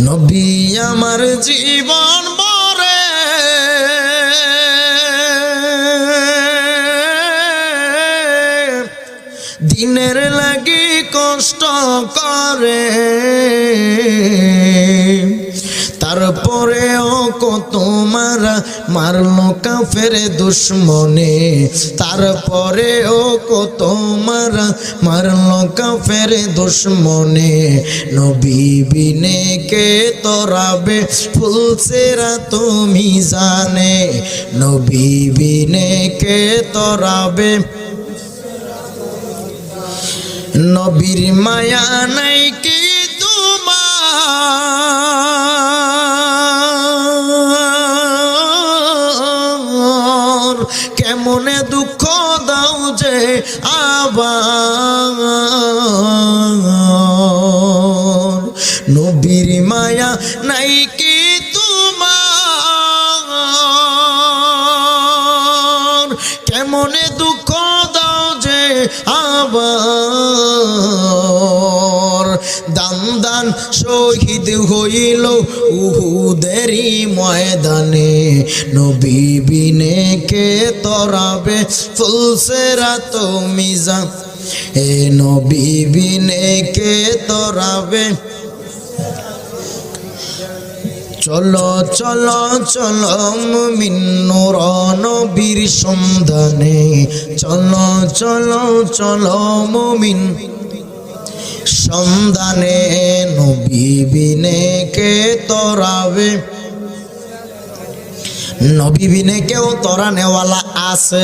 নবী আমার জীবন ভরে দিনের লাগি কষ্ট করে, তারপরেও কত মারা মারলো কাফের দুশ্মনে, তারপরেও কত মারা মারলো কাফের দুশ্মনে। নবী বিনে কে তোরাবে ফুলসেরা তুমি জানে, নবী বিনে কে তোরাবে। নবীর মায়া নাই কি তোমার, কেমনে দুঃখ দাও যে আবার। নবীর মায়া নাই কি তোমার, কেমনে দুঃখ দাও যে আবার। দান দান শহীদ হইল উহুদেরই ময়দানে, নবী বিনে কে তোরাবে ফুলসেরা তুমি জান, এ নবী বিনে কে তোরাবে। চলো চলো চলো মুমিন নূর নবীর সন্ধানে, চলো চলো চলো মুমিন সন্ধানে। নবী বিনে কে তোরাবে, নবী বিনে কেউ তোরানেওয়ালা আছে।